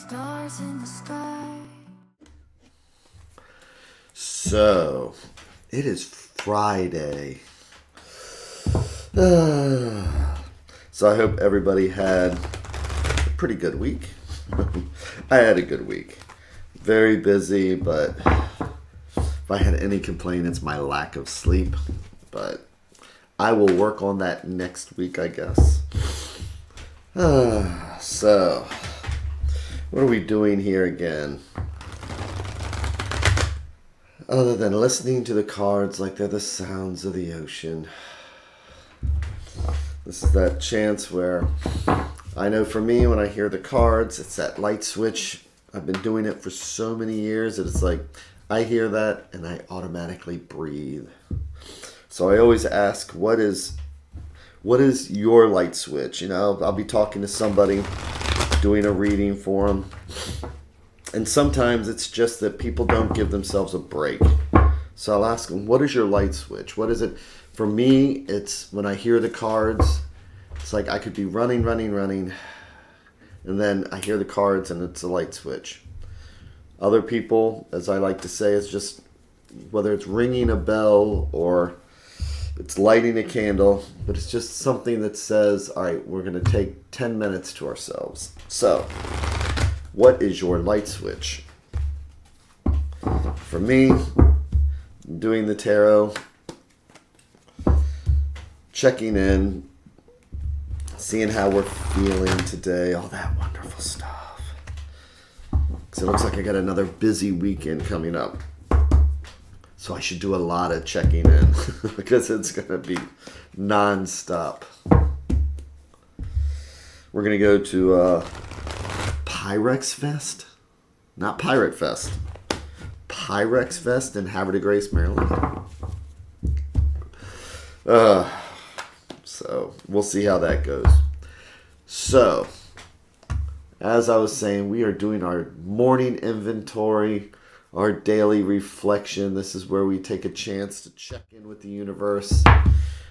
Stars in the sky. So, it is Friday. So I hope everybody had a pretty good week. I had a good week. Very busy, but if I had any complaint, it's my lack of sleep. But I will work on that next week, I guess. So, what are we doing here again? Other than listening to the cards like they're the sounds of the ocean. This is that chance where I know for me, when I hear the cards, it's that light switch. I've been doing it for so many years that it's like I hear that and I automatically breathe. So I always ask, what is your light switch? You know, I'll be talking to somebody, doing a reading for them. And sometimes it's just that people don't give themselves a break. So I'll ask them, what is your light switch? What is it? For me, it's when I hear the cards, it's like I could be running. And then I hear the cards and it's a light switch. Other people, as I like to say, it's just whether it's ringing a bell or it's lighting a candle, but it's just something that says, all right, we're going to take 10 minutes to ourselves. So, what is your light switch? For me, doing the tarot, checking in, seeing how we're feeling today, all that wonderful stuff. Because it looks like I got another busy weekend coming up. So I should do a lot of checking in because it's going to be non-stop. We're going to go to Pyrex Fest. Not Pirate Fest. Pyrex Fest in Havre de Grace, Maryland. So we'll see how that goes. So, as I was saying, we are doing our morning inventory, our daily reflection. This is where we take a chance to check in with the universe.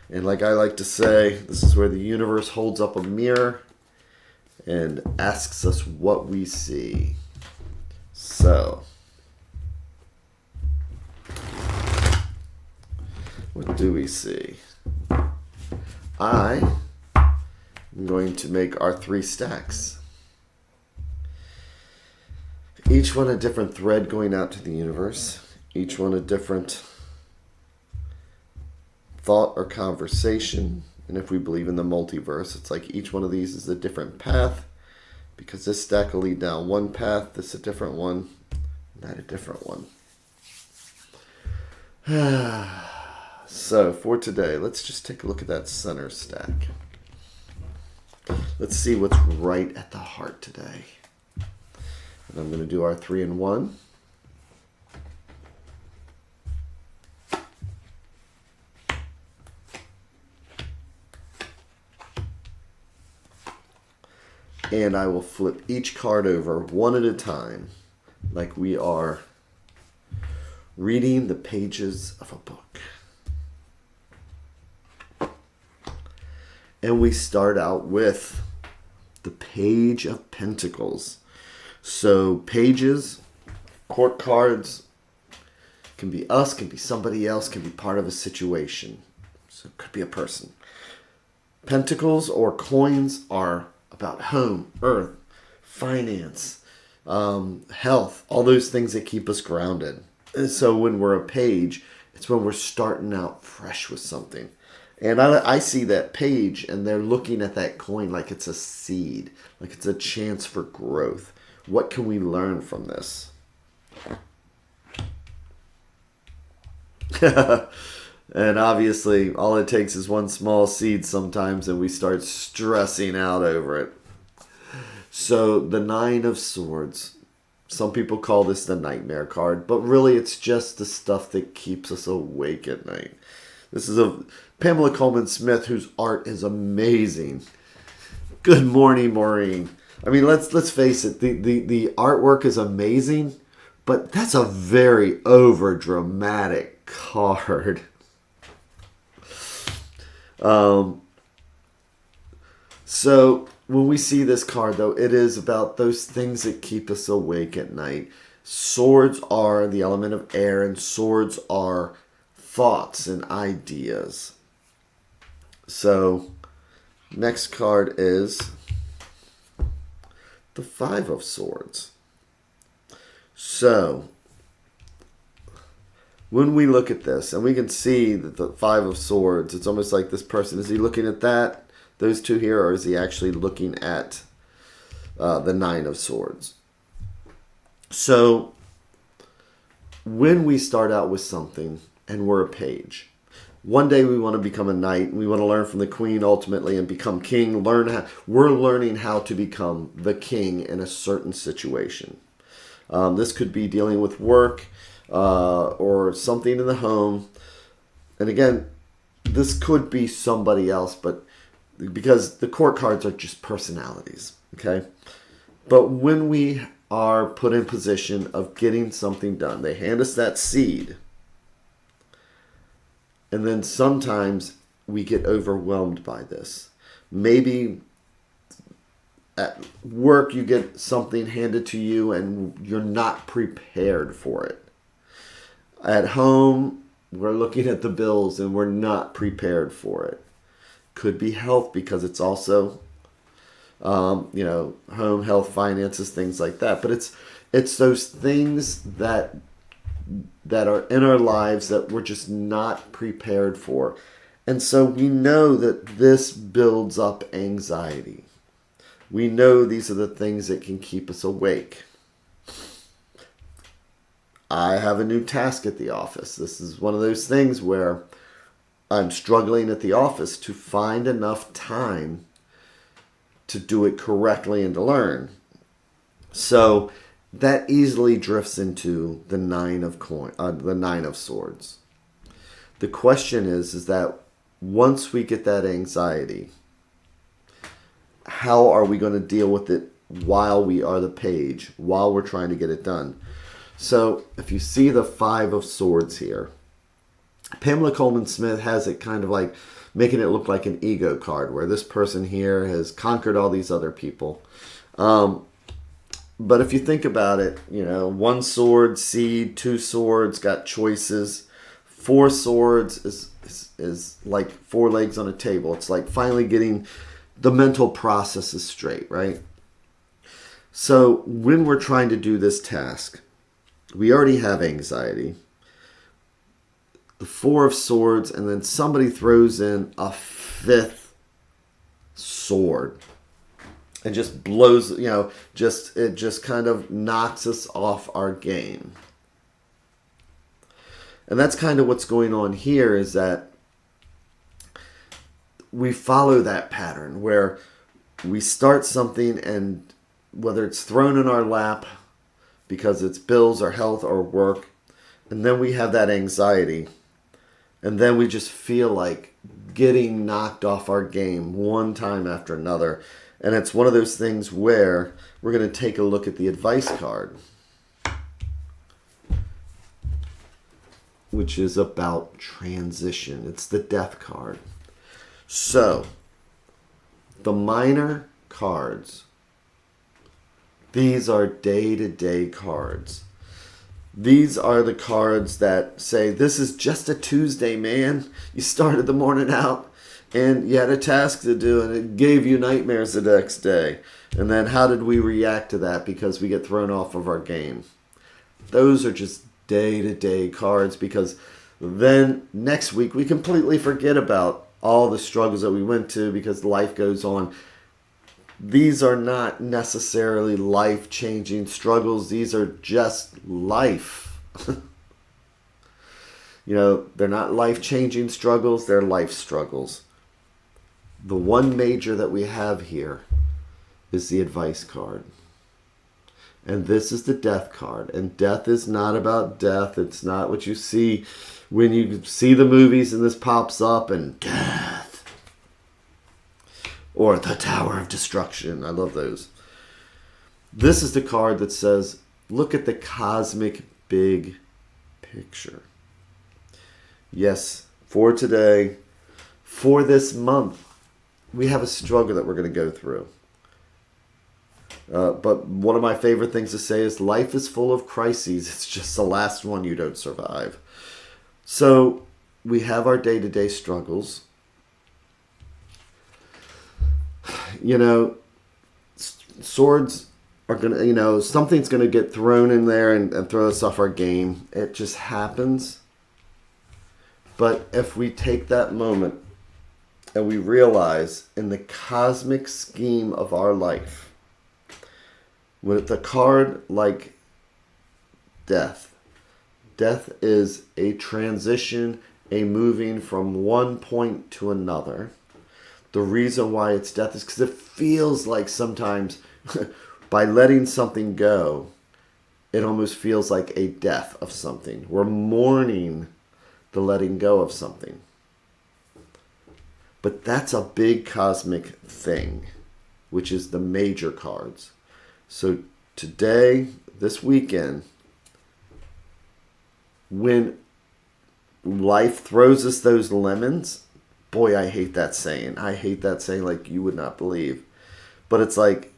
And like I like to say, this is where the universe holds up a mirror and asks us what we see. So, what do we see? I am going to make our 3 stacks. Each one a different thread going out to the universe. Each one a different thought or conversation. And if we believe in the multiverse, it's like each one of these is a different path. Because this stack will lead down one path, this a different one, that a different one. So for today, let's just take a look at that center stack. Let's see what's right at the heart today. And I'm going to do our 3 in 1. And I will flip each card over one at a time, like we are reading the pages of a book. And we start out with the Page of Pentacles. So pages, court cards, can be us, can be somebody else, can be part of a situation. So it could be a person. Pentacles or coins are about home, earth, finance, health, all those things that keep us grounded. And so when we're a page, it's when we're starting out fresh with something. And I see that page and they're looking at that coin like it's a seed, like it's a chance for growth. What can we learn from this? And obviously, all it takes is one small seed sometimes and we start stressing out over it. So the 9 of Swords. Some people call this the nightmare card, but really it's just the stuff that keeps us awake at night. This is a Pamela Coleman Smith, whose art is amazing. Good morning, Maureen. I mean, let's face it. The artwork is amazing, but that's a very over dramatic card. So when we see this card, though, it is about those things that keep us awake at night. Swords are the element of air, and swords are thoughts and ideas. So, next card is the Five of Swords. So, when we look at this, and we can see that the Five of Swords, it's almost like this person, is he looking at that, those two here, or is he actually looking at the Nine of Swords? So, when we start out with something and we're a page, one day we want to become a knight, and we want to learn from the queen ultimately and become king. We're learning how to become the king in a certain situation. This could be dealing with work or something in the home. And again, this could be somebody else, but because the court cards are just personalities, okay? But when we are put in position of getting something done, they hand us that seed. And then sometimes we get overwhelmed by this. Maybe at work you get something handed to you and you're not prepared for it. At home, we're looking at the bills and we're not prepared for it. Could be health, because it's also, home health, finances, things like that. But it's those things that are in our lives that we're just not prepared for. And so we know that this builds up anxiety. We know these are the things that can keep us awake. I have a new task at the office. This is one of those things where I'm struggling at the office to find enough time to do it correctly and to learn. So that easily drifts into the Nine of Swords. The question is that once we get that anxiety, how are we going to deal with it while we are the page, while we're trying to get it done? So if you see the Five of Swords here, Pamela Coleman Smith has it kind of like making it look like an ego card, where this person here has conquered all these other people. But if you think about it, one sword, seed, two swords, got choices. Four swords is like four legs on a table. It's like finally getting the mental processes straight, right? So when we're trying to do this task, we already have anxiety. The Four of Swords, and then somebody throws in a fifth sword and just blows, it just kind of knocks us off our game. And that's kind of what's going on here, is that we follow that pattern where we start something, and whether it's thrown in our lap because it's bills or health or work, and then we have that anxiety. And then we just feel like getting knocked off our game one time after another. And it's one of those things where we're going to take a look at the advice card, which is about transition. It's the Death card. So, the minor cards, these are day-to-day cards. These are the cards that say, this is just a Tuesday, man. You started the morning out and you had a task to do and it gave you nightmares the next day. And then how did we react to that because we get thrown off of our game? Those are just day-to-day cards, because then next week we completely forget about all the struggles that we went to because life goes on. These are not necessarily life-changing struggles. These are just life. They're not life-changing struggles. They're life struggles. The one major that we have here is the advice card. And this is the Death card. And death is not about death. It's not what you see when you see the movies and this pops up and death. Or the Tower of Destruction. I love those. This is the card that says, look at the cosmic big picture. Yes, for today, for this month, we have a struggle that we're going to go through. But one of my favorite things to say is life is full of crises. It's just the last one you don't survive. So we have our day-to-day struggles. You know, swords are going to, something's going to get thrown in there and throw us off our game. It just happens. But if we take that moment and we realize in the cosmic scheme of our life, with a card like death, death is a transition, a moving from one point to another. The reason why it's death is because it feels like sometimes by letting something go, it almost feels like a death of something. We're mourning the letting go of something. But that's a big cosmic thing, which is the major cards. So today, this weekend, when life throws us those lemons, boy, I hate that saying. I hate that saying like you would not believe. But it's like,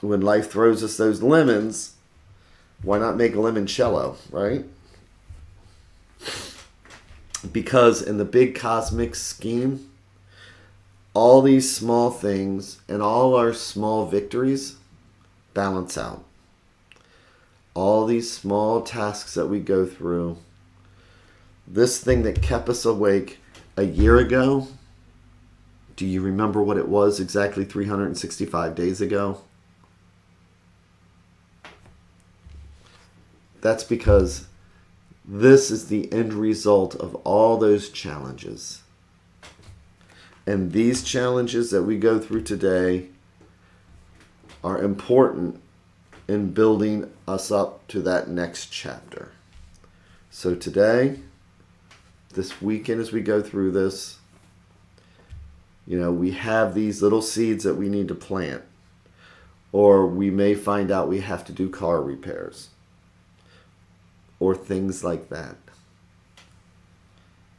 when life throws us those lemons, why not make a limoncello, right? Because in the big cosmic scheme, all these small things and all our small victories balance out. All these small tasks that we go through, this thing that kept us awake a year ago, do you remember what it was exactly 365 days ago? That's because this is the end result of all those challenges. And these challenges that we go through today are important in building us up to that next chapter. So today, this weekend as we go through this, we have these little seeds that we need to plant. Or we may find out we have to do car repairs. Or things like that.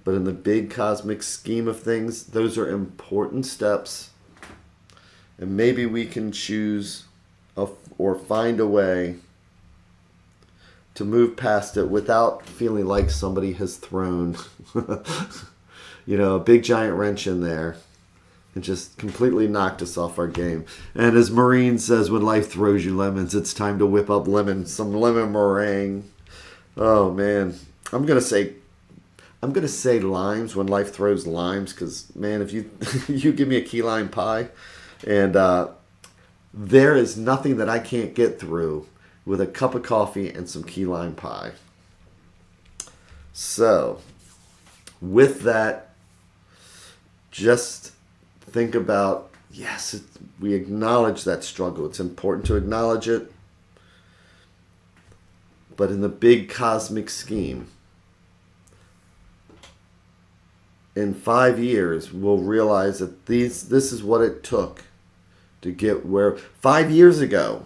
But in the big cosmic scheme of things, those are important steps. And maybe we can choose or find a way to move past it without feeling like somebody has thrown a big giant wrench in there and just completely knocked us off our game. And as Maureen says, when life throws you lemons, it's time to whip up some lemon meringue. Oh man, I'm gonna say limes when life throws limes, because man, if you give me a key lime pie, and there is nothing that I can't get through with a cup of coffee and some key lime pie. So, with that, just think about, yes, we acknowledge that struggle. It's important to acknowledge it. But in the big cosmic scheme, in 5 years, we'll realize that this is what it took to get where 5 years ago.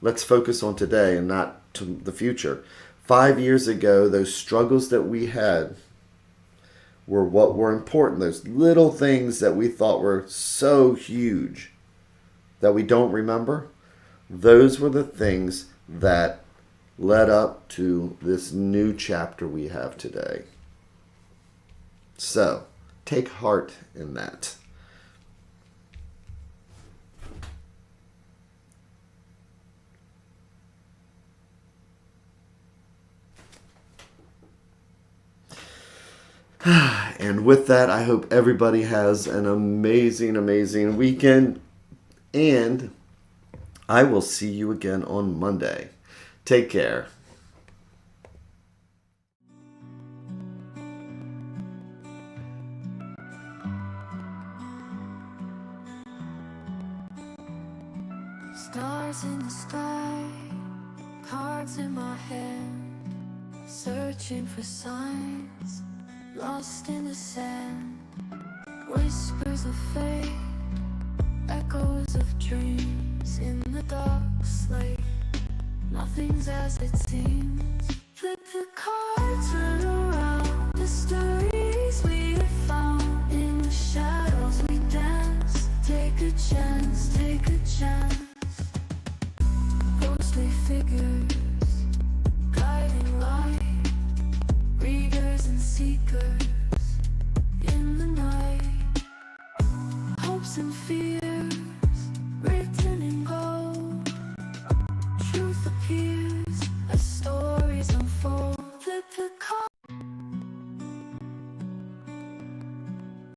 Let's focus on today and not to the future. 5 years ago, those struggles that we had were what were important. Those little things that we thought were so huge that we don't remember. Those were the things that led up to this new chapter we have today. So, take heart in that. And with that, I hope everybody has an amazing, amazing weekend. And I will see you again on Monday. Take care. Stars in the sky, cards in my hand, searching for signs, lost in the sand, whispers of fate, echoes of dreams in the dark slate. Nothing's as it seems.